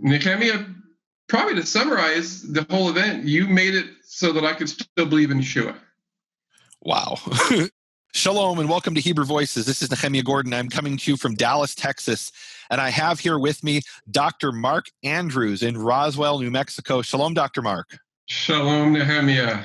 Nehemia, probably to summarize the whole event, you made it so that I could still believe in Yeshua. Wow. Shalom and welcome to Hebrew Voices. This is Nehemia Gordon. I'm coming to you from Dallas, Texas, and I have here with me Dr. Mark Andrews in Roswell, New Mexico. Shalom, Dr. Mark. Shalom, Nehemia.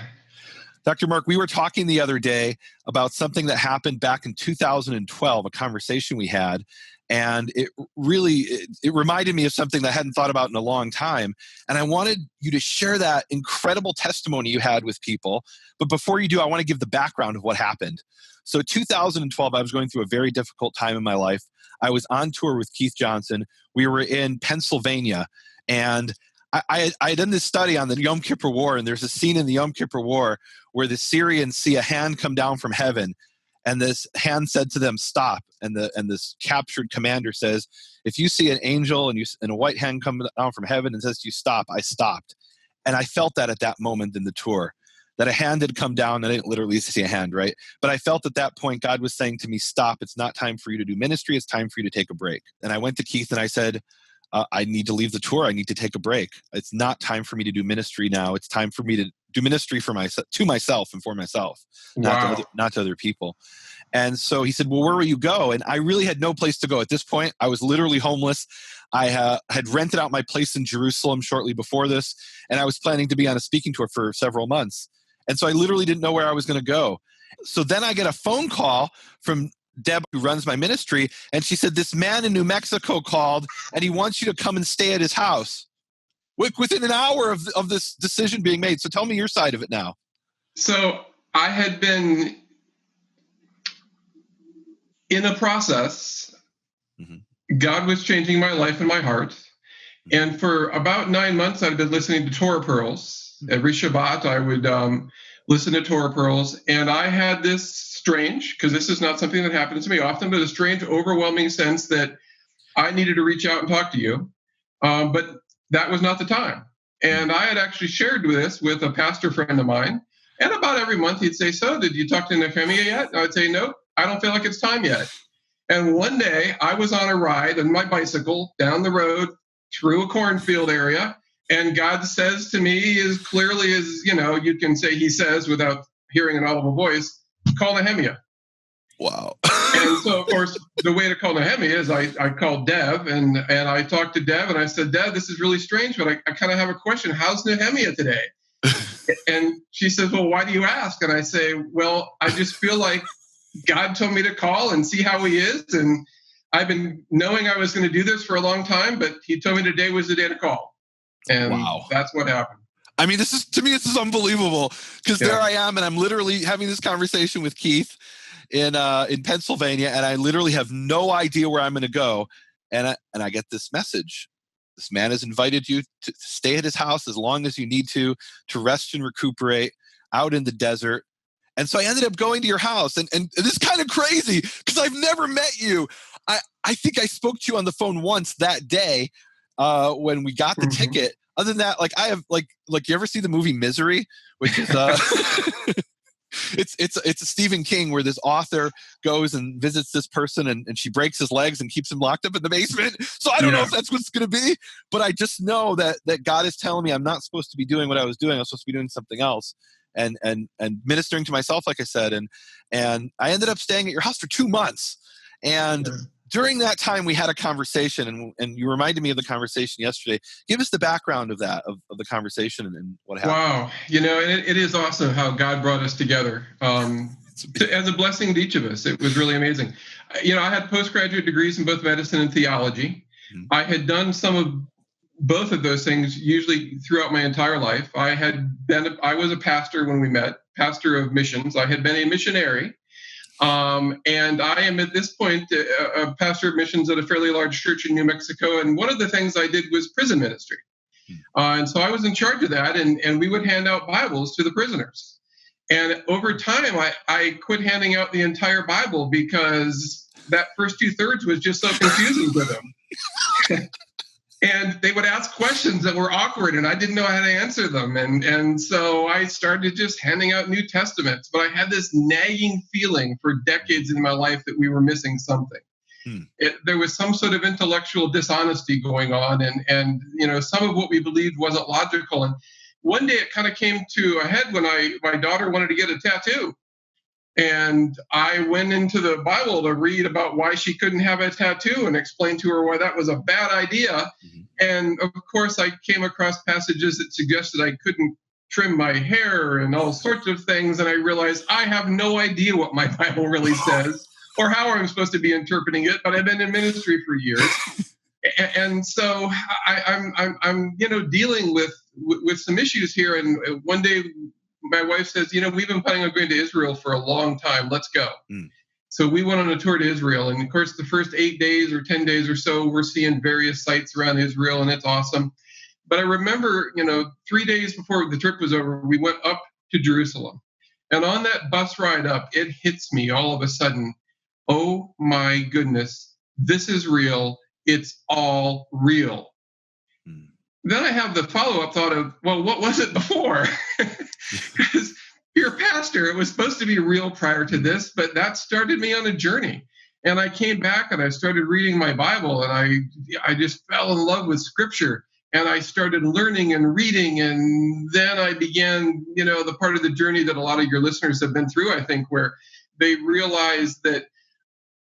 Dr. Mark, we were talking the other day about something that happened back in 2012, a conversation we had, and it reminded me of something that I hadn't thought about in a long time, and I wanted you to share that incredible testimony you had with people. But before you do, I want to give the background of what happened. So 2012, I was going through a very difficult time in my life. I was on tour with Keith Johnson. We were in Pennsylvania, and I had done this study on the Yom Kippur War, and there's a scene in the Yom Kippur War where the Syrians see a hand come down from heaven, and this hand said to them, "Stop." And this captured commander says, "If you see an angel and a white hand come down from heaven and says to you, 'Stop,' I stopped." And I felt that at that moment in the tour, that a hand had come down. I didn't literally see a hand, right? But I felt at that point God was saying to me, "Stop. It's not time for you to do ministry. It's time for you to take a break." And I went to Keith and I said, I need to leave the tour. I need to take a break. It's not time for me to do ministry now. It's time for me to do ministry to myself and for myself, Wow. not to other people. And so he said, "Well, where will you go?" And I really had no place to go at this point. I was literally homeless. I had rented out my place in Jerusalem shortly before this, and I was planning to be on a speaking tour for several months. And so I literally didn't know where I was going to go. So then I get a phone call from Deb, who runs my ministry, and she said, "This man in New Mexico called, and he wants you to come and stay at his house." Within an hour of this decision being made. So tell me your side of it now. So I had been in a process. Mm-hmm. God was changing my life and my heart. Mm-hmm. And for about 9 months, I'd been listening to Torah Pearls. Mm-hmm. Every Shabbat, I would listen to Torah Pearls. And I had this strange, because this is not something that happens to me often, but a strange, overwhelming sense that I needed to reach out and talk to you. But that was not the time. And I had actually shared this with a pastor friend of mine. And about every month he'd say, "So, did you talk to Nehemia yet?" And I'd say, "Nope, I don't feel like it's time yet." And one day I was on a ride on my bicycle down the road through a cornfield area. And God says to me, as clearly as, you can say he says without hearing an audible voice, "Call Nehemia." Wow. And so, of course, the way to call Nehemia is I called Deb and I talked to Deb and I said, "Deb, this is really strange, but I kind of have a question. How's Nehemia today?" And she says, "Well, why do you ask?" And I say, "Well, I just feel like God told me to call and see how he is. And I've been knowing I was going to do this for a long time, but he told me today was the day to call." And wow. That's what happened. I mean, this is unbelievable, because there I am, and I'm literally having this conversation with Keith in Pennsylvania, and I literally have no idea where I'm going to go. And I get this message. This man has invited you to stay at his house as long as you need to rest and recuperate out in the desert. And so I ended up going to your house, and this is kind of crazy because I've never met you. I think I spoke to you on the phone once that day when we got the ticket. Other than that, I have you ever see the movie Misery, which is it's a Stephen King where this author goes and visits this person and she breaks his legs and keeps him locked up in the basement. So I don't know if that's what it's going to be, but I just know that God is telling me I'm not supposed to be doing what I was doing. I was supposed to be doing something else and ministering to myself, like I said. And I ended up staying at your house for 2 months. And during that time, we had a conversation, and you reminded me of the conversation yesterday. Give us the background of that, of the conversation and what happened. Wow. It is awesome how God brought us together as a blessing to each of us. It was really amazing. I had postgraduate degrees in both medicine and theology. Mm-hmm. I had done some of both of those things usually throughout my entire life. I was a pastor when we met, pastor of missions. I had been a missionary. And I am at this point a pastor of missions at a fairly large church in New Mexico. And one of the things I did was prison ministry. And so I was in charge of that. And we would hand out Bibles to the prisoners. And over time, I quit handing out the entire Bible because that first 2/3 was just so confusing for them. And they would ask questions that were awkward, and I didn't know how to answer them. And so I started just handing out New Testaments. But I had this nagging feeling for decades in my life that we were missing something. There was some sort of intellectual dishonesty going on, and some of what we believed wasn't logical. And one day it kind of came to a head when my daughter wanted to get a tattoo. And I went into the Bible to read about why she couldn't have a tattoo and explain to her why that was a bad idea. And of course, I came across passages that suggested I couldn't trim my hair and all sorts of things. And I realized I have no idea what my Bible really says or how I'm supposed to be interpreting it, but I've been in ministry for years. And so I'm dealing with some issues here. And one day, my wife says, we've been planning on going to Israel for a long time. Let's go. So we went on a tour to Israel. And of course, the first 8 days or 10 days or so, we're seeing various sites around Israel, and it's awesome. But I remember, 3 days before the trip was over, we went up to Jerusalem. And on that bus ride up, it hits me all of a sudden. Oh, my goodness, this is real. It's all real. Then I have the follow-up thought of, well, what was it before? Because you're a pastor. It was supposed to be real prior to this, but that started me on a journey. And I came back and I started reading my Bible, and I just fell in love with Scripture. And I started learning and reading, and then I began, the part of the journey that a lot of your listeners have been through, I think, where they realized that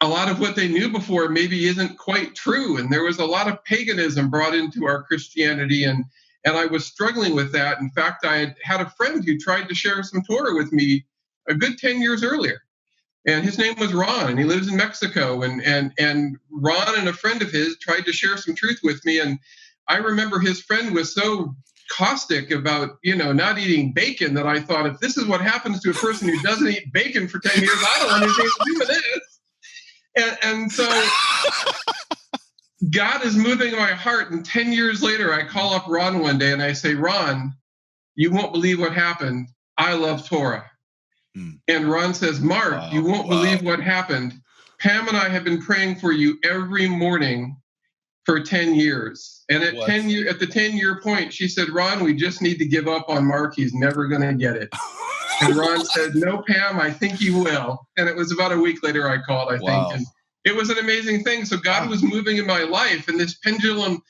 a lot of what they knew before maybe isn't quite true. And there was a lot of paganism brought into our Christianity, and I was struggling with that. In fact, I had a friend who tried to share some Torah with me a good 10 years earlier. And his name was Ron, and he lives in Mexico. And Ron and a friend of his tried to share some truth with me. And I remember his friend was so caustic about, not eating bacon that I thought, if this is what happens to a person who doesn't eat bacon for 10 years, I don't want anything to do with this. And so God is moving my heart. And 10 years later, I call up Ron one day and I say, Ron, you won't believe what happened. I love Torah. And Ron says, Mark, you won't believe what happened. Pam and I have been praying for you every morning for 10 years. And at the 10-year point, she said, Ron, we just need to give up on Mark. He's never going to get it. And Ron said, no, Pam, I think he will. And it was about a week later I called, I think. And it was an amazing thing. So God was moving in my life, and this pendulum,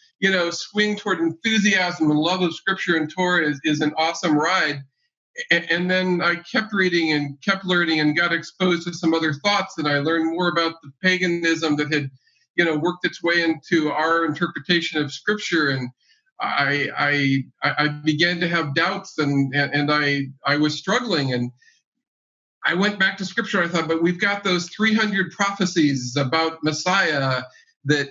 swing toward enthusiasm and love of Scripture and Torah is an awesome ride. And then I kept reading and kept learning and got exposed to some other thoughts, and I learned more about the paganism that had, worked its way into our interpretation of Scripture. And I began to have doubts, and I was struggling, and I went back to Scripture. I thought, but we've got those 300 prophecies about Messiah that,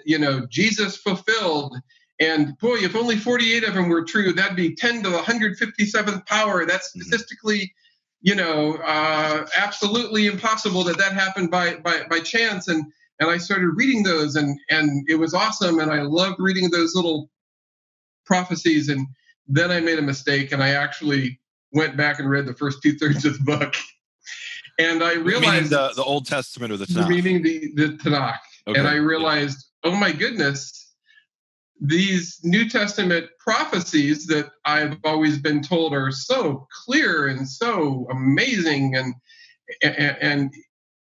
Jesus fulfilled. And boy, if only 48 of them were true, that'd be 10 to the 157th power. That's statistically, absolutely impossible that happened by chance. And I started reading those, and it was awesome. And I loved reading those little prophecies. And then I made a mistake, and I actually went back and read the first 2/3 of the book. And I realized the Old Testament or the Tanakh. Meaning the Tanakh. Okay. And I realized, oh my goodness, these New Testament prophecies that I've always been told are so clear and so amazing and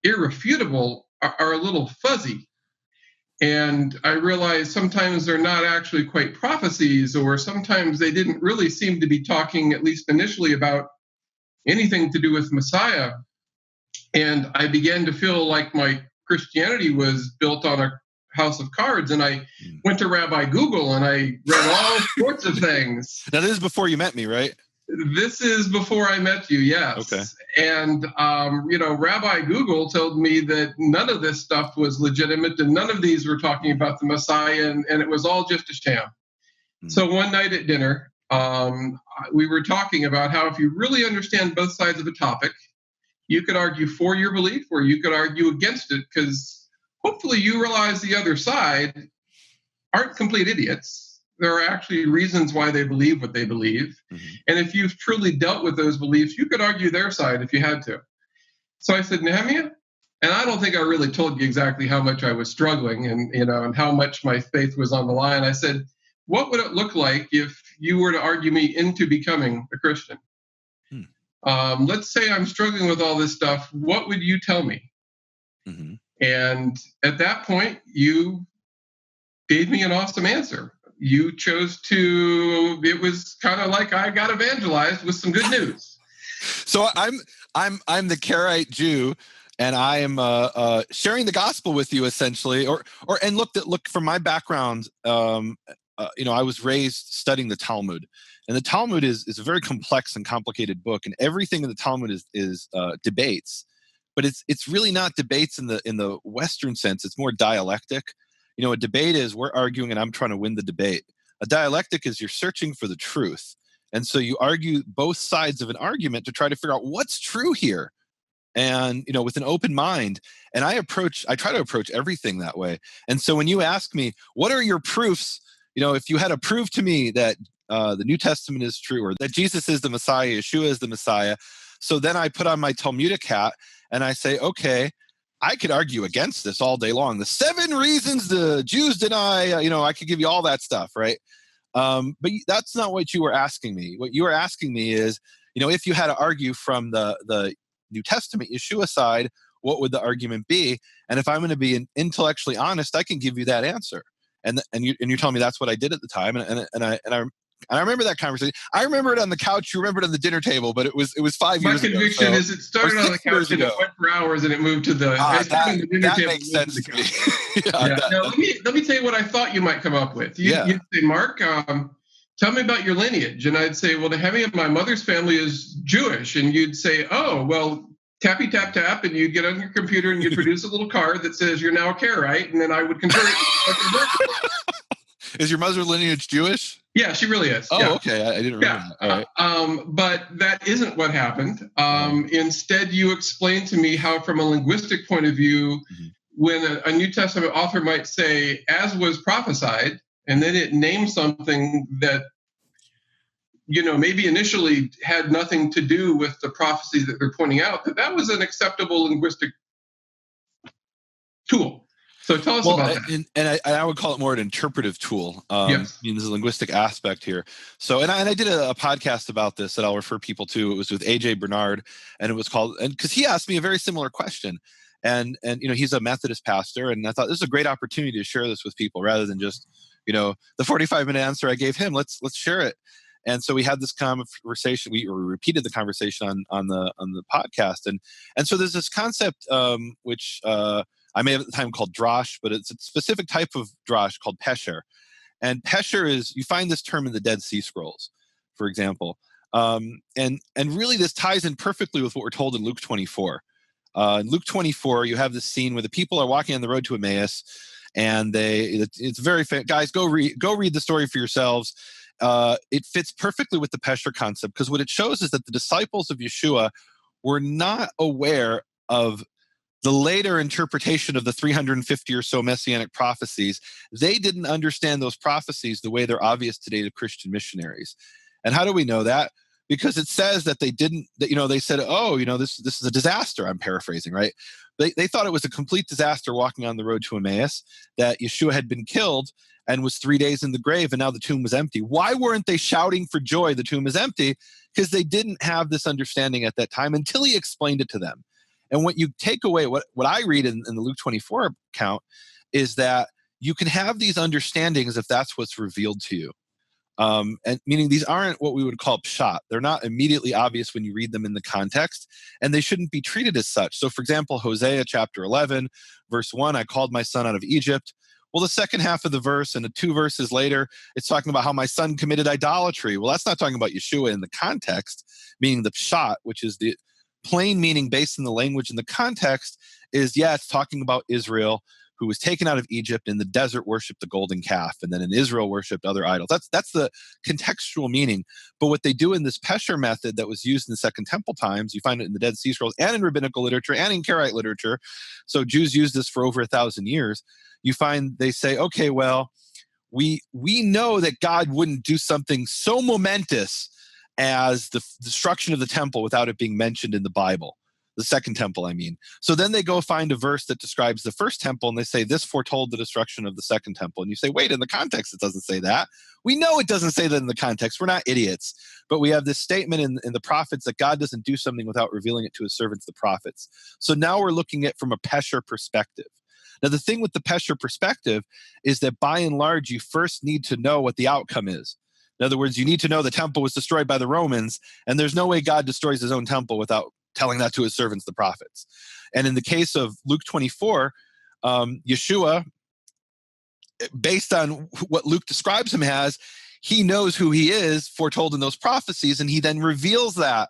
irrefutable are a little fuzzy. And I realized sometimes they're not actually quite prophecies, or sometimes they didn't really seem to be talking, at least initially, about anything to do with Messiah. And I began to feel like my Christianity was built on a house of cards, and I went to Rabbi Google and I read all sorts of things. Now, this is before you met me, right? This is before I met you, yes. Okay. And, Rabbi Google told me that none of this stuff was legitimate, and none of these were talking about the Messiah, and it was all just a sham. So one night at dinner, we were talking about how if you really understand both sides of a topic, you could argue for your belief or you could argue against it, because hopefully you realize the other side aren't complete idiots. There are actually reasons why they believe what they believe. And if you've truly dealt with those beliefs, you could argue their side if you had to. So I said, Nehemia, and I don't think I really told you exactly how much I was struggling and how much my faith was on the line. I said, what would it look like if you were to argue me into becoming a Christian? Let's say I'm struggling with all this stuff. What would you tell me? And at that point, you gave me an awesome answer. You chose to, it was kind of like I got evangelized with some good news. So I'm the Karaite Jew, and I am sharing the gospel with you essentially. And look from my background. I was raised studying the Talmud, and the Talmud is a very complex and complicated book, and everything in the Talmud is debates, but it's really not debates in the Western sense. It's more dialectic. A debate is we're arguing and I'm trying to win the debate. A dialectic is you're searching for the truth. And so you argue both sides of an argument to try to figure out what's true here. And, with an open mind. And I try to approach everything that way. And so when you ask me, what are your proofs? If you had to prove to me that the New Testament is true, or that Jesus is the Messiah, Yeshua is the Messiah. So then I put on my Talmudic hat and I say, okay, I could argue against this all day long. The 7 reasons the Jews deny, I could give you all that stuff, right? But that's not what you were asking me. What you were asking me is, if you had to argue from the New Testament Yeshua side, what would the argument be? And if I'm going to be intellectually honest, I can give you that answer. And you're telling me that's what I did at the time. And I remember that conversation. I remember it on the couch. You remember it on the dinner table, but it was 5 years ago. My conviction is it started on the couch and it went for hours and it moved to the dinner table. Makes sense to me. Let me tell you what I thought you might come up with. You'd say, Mark, tell me about your lineage. And I'd say, well, Nehemia, my mother's family is Jewish. And you'd say, oh, well, tappy, tap, tap. And you'd get on your computer and you'd produce a little card that says you're now a Karaite. And then I would convert it. Is your mother's lineage Jewish? Yeah, she really is. Oh, yeah. Okay. I didn't remember that. All right. But that isn't what happened. Instead, you explained to me how, from a linguistic point of view, when a New Testament author might say, as was prophesied, and then it names something that, maybe initially had nothing to do with the prophecy that they're pointing out, that was an acceptable linguistic tool. So tell us about that. And I would call it more an interpretive tool. Yes. There's a linguistic aspect here. So, and I did a podcast about this that I'll refer people to. It was with AJ Bernard, and it was called, and because he asked me a very similar question. And he's a Methodist pastor, and I thought this is a great opportunity to share this with people rather than just, the 45-minute answer I gave him. Let's share it. And so we had this conversation. We repeated the conversation on the podcast, and so there's this concept which I may have at the time called drosh, but it's a specific type of drosh called pesher. And pesher is, you find this term in the Dead Sea Scrolls, for example. And really this ties in perfectly with what we're told in Luke 24. In Luke 24, you have this scene where the people are walking on the road to Emmaus, and it's very guys, go read the story for yourselves. It fits perfectly with the pesher concept, because what it shows is that the disciples of Yeshua were not aware of the later interpretation of the 350 or so messianic prophecies. They didn't understand those prophecies the way they're obvious today to Christian missionaries. And how do we know that? Because it says that they didn't, they said, this is a disaster. I'm paraphrasing, right? They thought it was a complete disaster walking on the road to Emmaus, that Yeshua had been killed and was 3 days in the grave, and now the tomb was empty. Why weren't they shouting for joy the tomb is empty? Because they didn't have this understanding at that time until he explained it to them. And what you take away, what I read in the Luke 24 account, is that you can have these understandings if that's what's revealed to you. And meaning these aren't what we would call pshat. They're not immediately obvious when you read them in the context, and they shouldn't be treated as such. So for example, Hosea chapter 11, verse 1, I called my son out of Egypt. Well, the second half of the verse and the 2 verses later, it's talking about how my son committed idolatry. Well, that's not talking about Yeshua in the context, meaning the pshat, which is the plain meaning based in the language and the context is, it's talking about Israel, who was taken out of Egypt, in the desert worshipped the golden calf, and then in Israel worshipped other idols. That's the contextual meaning. But what they do in this pesher method that was used in the Second Temple times, you find it in the Dead Sea Scrolls and in rabbinical literature and in Karaite literature. So Jews used this for over 1,000 years. You find they say, okay, well, we know that God wouldn't do something so momentous as the destruction of the temple without it being mentioned in the Bible. The second temple, I mean. So then they go find a verse that describes the first temple, and they say, this foretold the destruction of the second temple. And you say, wait, in the context, it doesn't say that. We know it doesn't say that in the context. We're not idiots. But we have this statement in the prophets that God doesn't do something without revealing it to his servants, the prophets. So now we're looking at it from a Pesher perspective. Now, the thing with the Pesher perspective is that by and large, you first need to know what the outcome is. In other words, you need to know the temple was destroyed by the Romans, and there's no way God destroys his own temple without telling that to his servants, the prophets. And in the case of Luke 24, Yeshua, based on what Luke describes him as, he knows who he is, foretold in those prophecies, and he then reveals that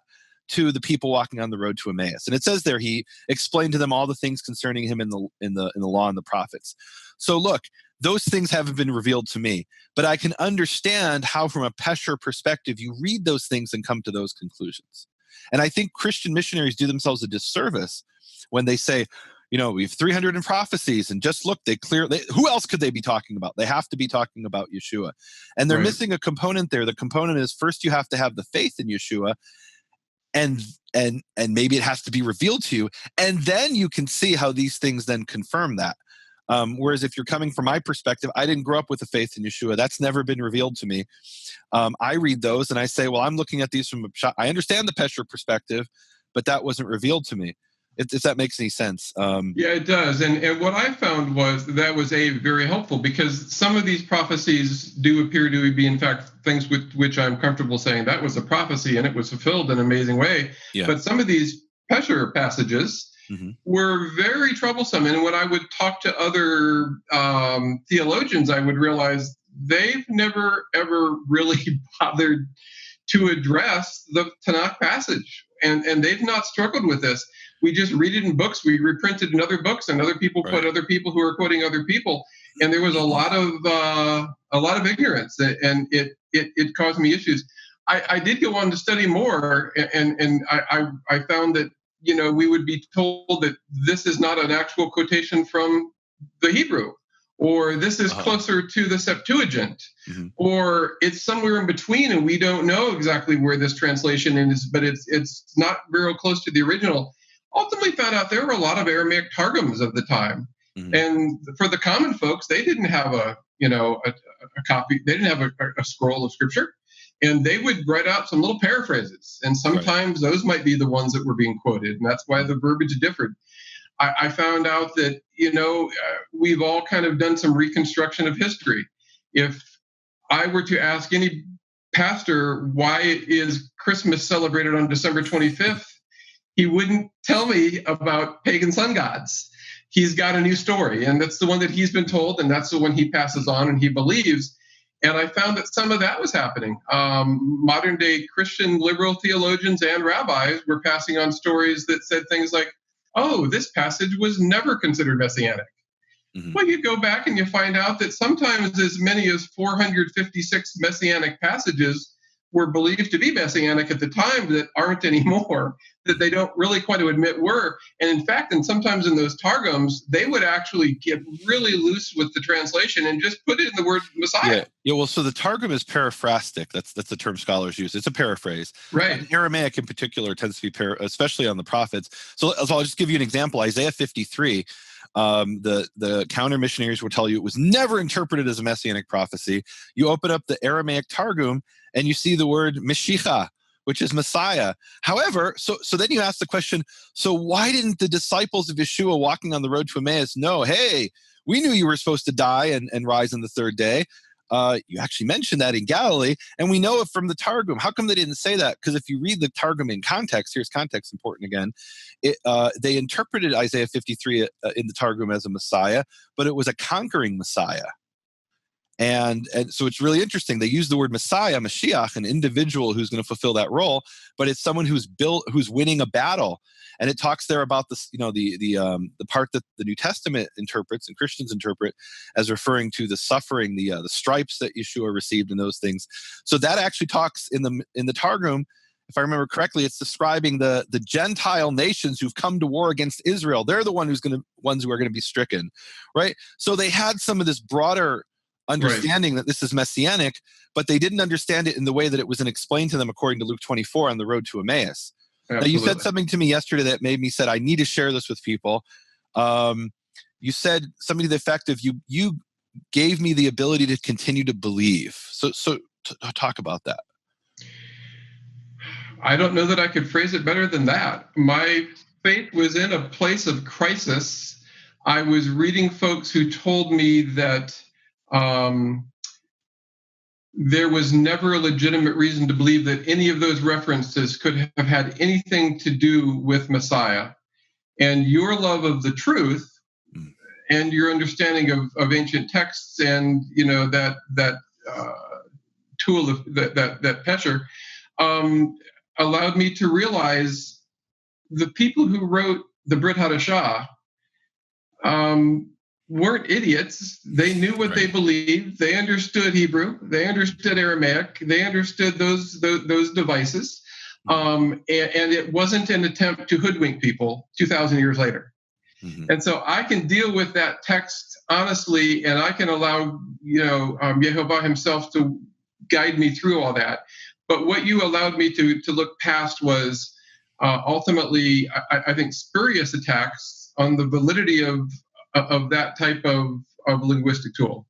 to the people walking on the road to Emmaus. And it says there, he explained to them all the things concerning him in the law and the prophets. So look, those things haven't been revealed to me, but I can understand how from a Pesher perspective, you read those things and come to those conclusions. And I think Christian missionaries do themselves a disservice when they say, we have 300 in prophecies, and just look, who else could they be talking about? They have to be talking about Yeshua. And they're missing a component there. The component is, first you have to have the faith in Yeshua, and maybe it has to be revealed to you, and then you can see how these things then confirm that. Whereas if you're coming from my perspective, I didn't grow up with the faith in Yeshua. That's never been revealed to me. I read those and I say, well, I'm looking at these from I understand the Pesher perspective, but that wasn't revealed to me. If that makes any sense. Yeah, it does. And what I found was that was very helpful, because some of these prophecies do appear to be, in fact, things with which I'm comfortable saying that was a prophecy and it was fulfilled in an amazing way. Yeah. But some of these Pesher passages were very troublesome. And when I would talk to other theologians, I would realize they've never, ever really bothered to address the Tanakh passage. And they've not struggled with this. We just read it in books. We reprinted in other books, and other people quote other people who are quoting other people. And there was a lot of ignorance, and it caused me issues. I did go on to study more, and I found that we would be told that this is not an actual quotation from the Hebrew, or this is closer to the Septuagint, or it's somewhere in between, and we don't know exactly where this translation is, but it's not very close to the original. Ultimately found out there were a lot of Aramaic targums of the time. And for the common folks, they didn't have a copy. They didn't have a scroll of scripture, and they would write out some little paraphrases. And sometimes those might be the ones that were being quoted. And that's why the verbiage differed. I found out that, we've all kind of done some reconstruction of history. If I were to ask any pastor, why is Christmas celebrated on December 25th? He wouldn't tell me about pagan sun gods. He's got a new story, and that's the one that he's been told, and that's the one he passes on and he believes. And I found that some of that was happening. Modern-day Christian liberal theologians and rabbis were passing on stories that said things like, oh, this passage was never considered messianic. Well, you go back and you find out that sometimes as many as 456 messianic passages were believed to be messianic at the time that aren't anymore, that they don't really quite admit were. And in fact, and sometimes in those targums, they would actually get really loose with the translation and just put it in the word Messiah. Yeah. Well, so the Targum is paraphrastic. That's the term scholars use. It's a paraphrase. Right. And Aramaic in particular tends to be, especially on the prophets. So I'll just give you an example. Isaiah 53, the counter missionaries will tell you it was never interpreted as a messianic prophecy. You open up the Aramaic Targum and you see the word Mashiach, which is Messiah. However, so then you ask the question, so why didn't the disciples of Yeshua walking on the road to Emmaus know, hey, we knew you were supposed to die and rise on the third day. You actually mentioned that in Galilee, and we know it from the Targum. How come they didn't say that? Because if you read the Targum in context, here's context important again, they interpreted Isaiah 53 in the Targum as a Messiah, but it was a conquering Messiah. And so it's really interesting. They use the word Messiah, Mashiach, an individual who's going to fulfill that role, but it's someone who's winning a battle. And it talks there about this, the part that the New Testament interprets and Christians interpret as referring to the suffering, the stripes that Yeshua received and those things. So that actually talks in the Targum. If I remember correctly, it's describing the Gentile nations who've come to war against Israel. They're the ones who are going to be stricken, right? So they had some of this broader understanding that this is messianic, but they didn't understand it in the way that it was explained to them according to Luke 24 on the road to Emmaus. Now, you said Absolutely. something to me yesterday that made me said, I need to share this with people. You said something to the effect of you gave me the ability to continue to believe. So talk about that. I don't know that I could phrase it better than that. My faith was in a place of crisis. I was reading folks who told me that there was never a legitimate reason to believe that any of those references could have had anything to do with Messiah. And your love of the truth and your understanding of ancient texts and that tool of that Pesher allowed me to realize the people who wrote the Brit Hadashah weren't idiots. They knew what they believed. They understood Hebrew. They understood Aramaic. They understood those devices. And it wasn't an attempt to hoodwink people 2,000 years later. Mm-hmm. And so I can deal with that text honestly, and I can allow Yehovah himself to guide me through all that. But what you allowed me to look past was ultimately, I think, spurious attacks on the validity of that type of linguistic tool.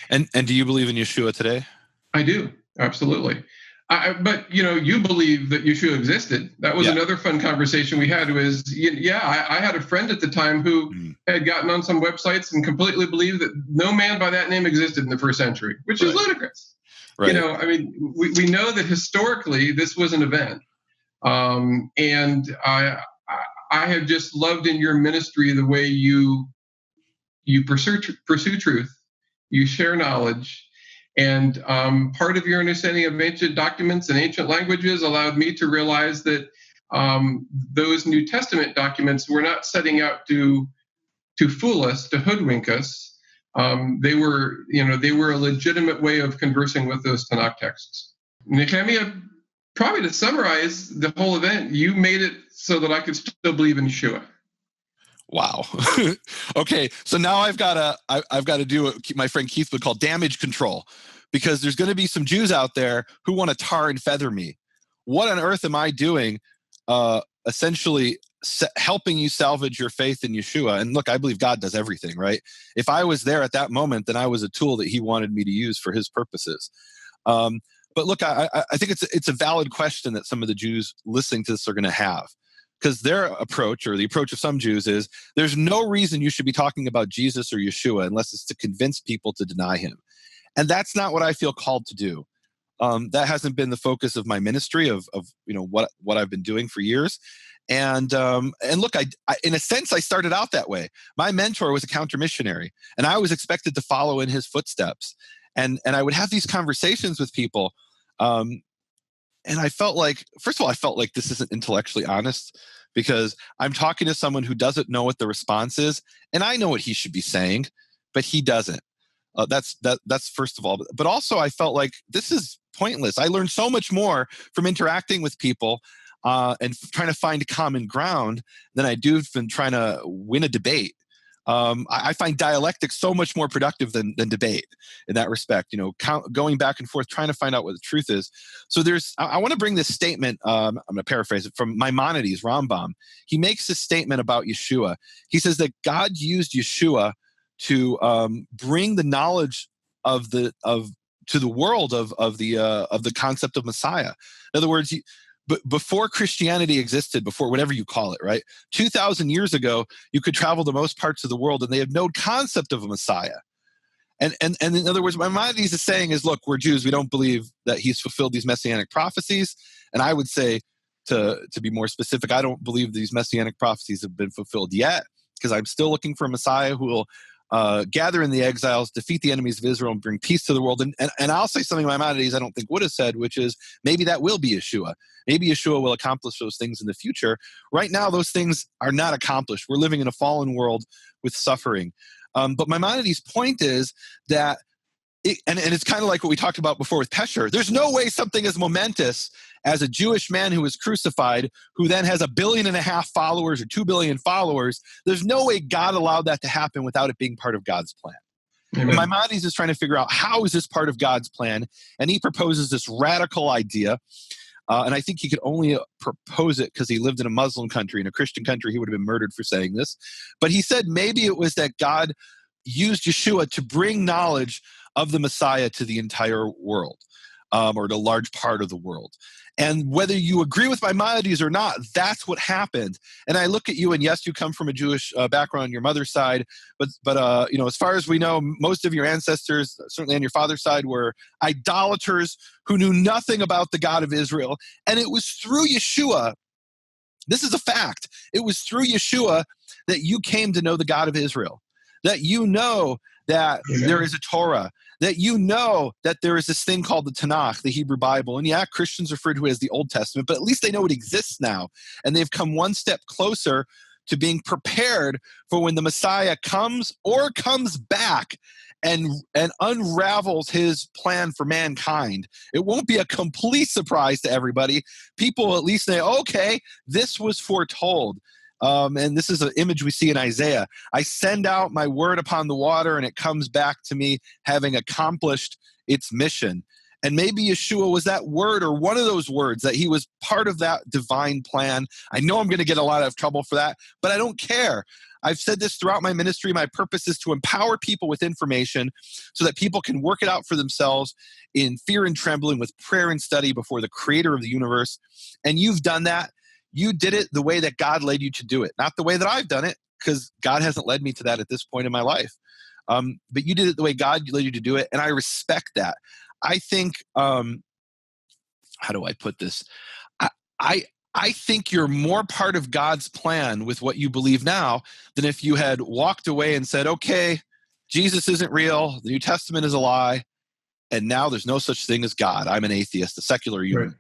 And do you believe in Yeshua today? I do, absolutely. But you believe that Yeshua existed. That was another fun conversation we had. Was I had a friend at the time who had gotten on some websites and completely believed that no man by that name existed in the first century, which is ludicrous. Right. We know that historically this was an event, and I have just loved in your ministry the way you pursue truth, you share knowledge. And part of your understanding of ancient documents and ancient languages allowed me to realize that those New Testament documents were not setting out to fool us, to hoodwink us. They were a legitimate way of conversing with those Tanakh texts. Nehemia, probably to summarize the whole event, you made it so that I could still believe in Yeshua. Wow. Okay, so now I've got to do what my friend Keith would call damage control, because there's going to be some Jews out there who want to tar and feather me. What on earth am I doing? Essentially helping you salvage your faith in Yeshua. And look, I believe God does everything, right? If I was there at that moment, then I was a tool that he wanted me to use for his purposes. But look, I think it's a valid question that some of the Jews listening to this are going to have. Because their approach, or the approach of some Jews, is there's no reason you should be talking about Jesus or Yeshua unless it's to convince people to deny him. And that's not what I feel called to do. That hasn't been the focus of my ministry, of what I've been doing for years. And look, I in a sense, I started out that way. My mentor was a counter missionary, and I was expected to follow in his footsteps. And I would have these conversations with people. And I felt like, first of all, this isn't intellectually honest, because I'm talking to someone who doesn't know what the response is, and I know what he should be saying, but he doesn't. That's first of all. But also, I felt like this is pointless. I learned so much more from interacting with people and trying to find common ground than I do from trying to win a debate. I find dialectic so much more productive than debate in that respect, going back and forth, trying to find out what the truth is. So I want to bring this statement, I'm going to paraphrase it, from Maimonides, Rambam. He makes this statement about Yeshua. He says that God used Yeshua to bring the knowledge to the world of the concept of Messiah. In other words, but before Christianity existed, before whatever you call it, right? 2,000 years ago, you could travel to most parts of the world and they had no concept of a Messiah. And in other words, what Maimonides is saying is, look, we're Jews. We don't believe that he's fulfilled these messianic prophecies. And I would say, to be more specific, I don't believe these messianic prophecies have been fulfilled yet, because I'm still looking for a Messiah who will gather in the exiles, defeat the enemies of Israel, and bring peace to the world. And I'll say something Maimonides I don't think would have said, which is maybe that will be Yeshua. Maybe Yeshua will accomplish those things in the future. Right now, those things are not accomplished. We're living in a fallen world with suffering. But Maimonides' point is that, and it's kind of like what we talked about before with Pesher, there's no way something as momentous as a Jewish man who was crucified, who then has 1.5 billion followers or 2 billion followers, there's no way God allowed that to happen without it being part of God's plan. Amen. Maimonides is trying to figure out, how is this part of God's plan? And he proposes this radical idea And I think he could only propose it because he lived in a Muslim country. In a Christian country, he would have been murdered for saying this. But he said maybe it was that God used Yeshua to bring knowledge of the Messiah to the entire world, or to a large part of the world. And whether you agree with Maimonides or not, that's what happened. And I look at you, and yes, you come from a Jewish background on your mother's side, but as far as we know, most of your ancestors, certainly on your father's side, were idolaters who knew nothing about the God of Israel. And it was through Yeshua, this is a fact, it was through Yeshua that you came to know the God of Israel, that you know that there is a Torah, that you know that there is this thing called the Tanakh, the Hebrew Bible. And yeah, Christians refer to it as the Old Testament, but at least they know it exists now. And they've come one step closer to being prepared for when the Messiah comes or comes back and unravels his plan for mankind. It won't be a complete surprise to everybody. People will at least say, okay, this was foretold. And this is an image we see in Isaiah. I send out my word upon the water, and it comes back to me having accomplished its mission. And maybe Yeshua was that word, or one of those words, that he was part of that divine plan. I know I'm going to get a lot of trouble for that, but I don't care. I've said this throughout my ministry. My purpose is to empower people with information so that people can work it out for themselves in fear and trembling with prayer and study before the creator of the universe. And you've done that. You did it the way that God led you to do it, not the way that I've done it, because God hasn't led me to that at this point in my life. But you did it the way God led you to do it, and I respect that. I think, how do I put this? I think you're more part of God's plan with what you believe now than if you had walked away and said, okay, Jesus isn't real, the New Testament is a lie, and now there's no such thing as God. I'm an atheist, a secular human. Right.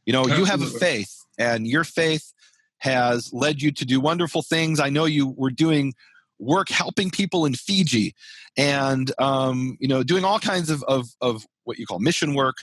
You have a faith, and your faith has led you to do wonderful things. I know you were doing work helping people in Fiji and, doing all kinds of what you call mission work,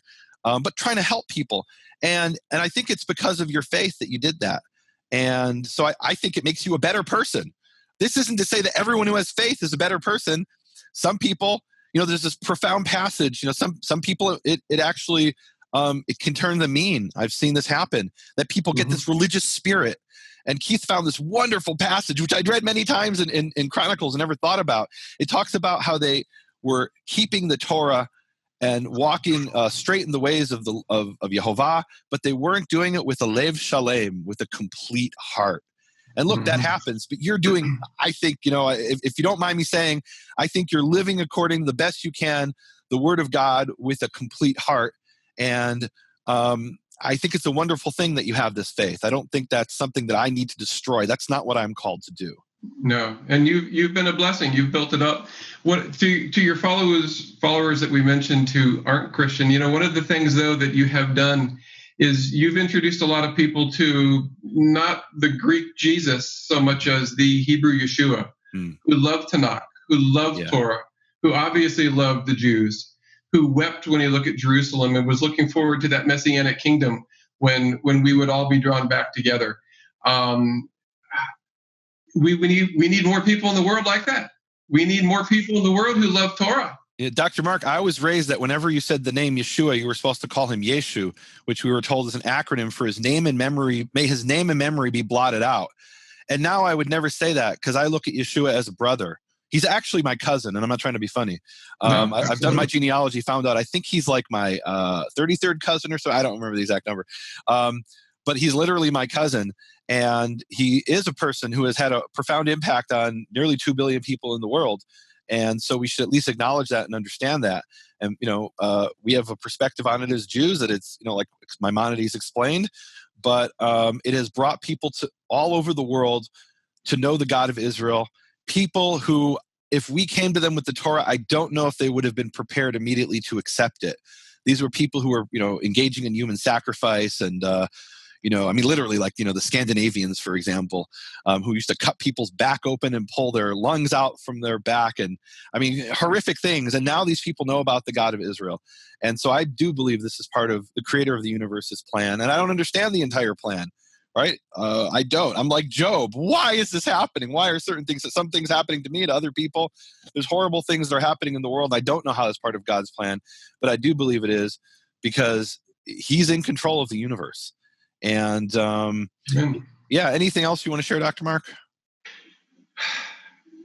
but trying to help people. And I think it's because of your faith that you did that. And so I think it makes you a better person. This isn't to say that everyone who has faith is a better person. Some people, there's this profound passage, some people, it actually, it can turn them mean. I've seen this happen, that people get this religious spirit. And Keith found this wonderful passage, which I'd read many times in Chronicles and never thought about. It talks about how they were keeping the Torah and walking straight in the ways of Yehovah, but they weren't doing it with a lev shalem, with a complete heart. And look, that happens, but you're doing, I think, if you don't mind me saying, I think you're living according to the best you can, the word of God with a complete heart. And I think it's a wonderful thing that you have this faith. I don't think that's something that I need to destroy. That's not what I'm called to do. No, and you've been a blessing. You've built it up. What to your followers that we mentioned who aren't Christian, one of the things though that you have done is you've introduced a lot of people to not the Greek Jesus so much as the Hebrew Yeshua, who loved Tanakh, who loved Torah, who obviously loved the Jews, who wept when he looked at Jerusalem and was looking forward to that Messianic kingdom when we would all be drawn back together. We need more people in the world like that. We need more people in the world who love Torah. Dr. Mark, I was raised that whenever you said the name Yeshua, you were supposed to call him Yeshu, which we were told is an acronym for his name and memory. May his name and memory be blotted out. And now I would never say that because I look at Yeshua as a brother. He's actually my cousin, and I'm not trying to be funny. I've done my genealogy, found out I think he's like my 33rd cousin or so. I don't remember the exact number. But he's literally my cousin, and he is a person who has had a profound impact on nearly 2 billion people in the world. And so we should at least acknowledge that and understand that. And, we have a perspective on it as Jews that it's, like Maimonides explained, but it has brought people to all over the world to know the God of Israel. People who, if we came to them with the Torah, I don't know if they would have been prepared immediately to accept it. These were people who were, engaging in human sacrifice and, literally like, the Scandinavians, for example, who used to cut people's back open and pull their lungs out from their back. And horrific things. And now these people know about the God of Israel. And so I do believe this is part of the creator of the universe's plan. And I don't understand the entire plan. Right? I don't. I'm like Job. Why is this happening? Why are some things happening to me, to other people? There's horrible things that are happening in the world. I don't know how it's part of God's plan, but I do believe it is because he's in control of the universe. And anything else you want to share, Dr. Mark?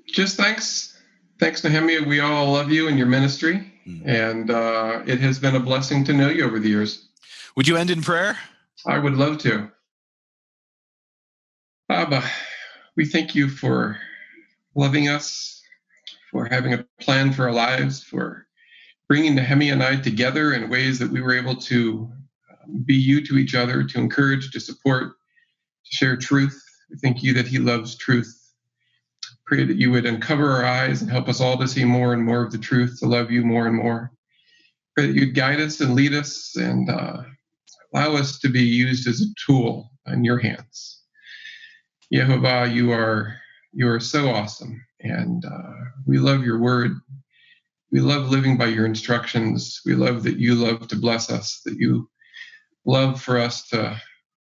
Just thanks, Nehemia. We all love you and your ministry, and it has been a blessing to know you over the years. Would you end in prayer? I would love to. Abba, we thank you for loving us, for having a plan for our lives, for bringing Nehemia and I together in ways that we were able to be you to each other, to encourage, to support, to share truth. We thank you that he loves truth. Pray that you would uncover our eyes and help us all to see more and more of the truth, to love you more and more. Pray that you'd guide us and lead us and allow us to be used as a tool in your hands. Yehovah, you are so awesome, and we love your word. We love living by your instructions. We love that you love to bless us, that you love for us to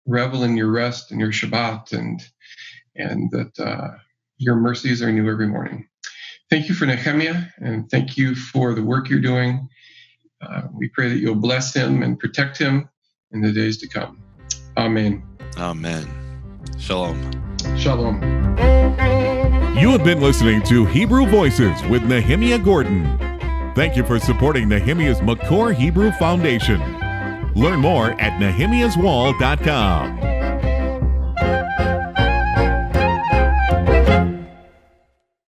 revel in your rest and your Shabbat, and that your mercies are new every morning. Thank you for Nehemia, and thank you for the work you're doing. We pray that you'll bless him and protect him in the days to come. Amen. Amen. Shalom. Shalom. You have been listening to Hebrew Voices with Nehemia Gordon. Thank you for supporting Nehemia's Makor Hebrew Foundation. Learn more at nehemiaswall.com.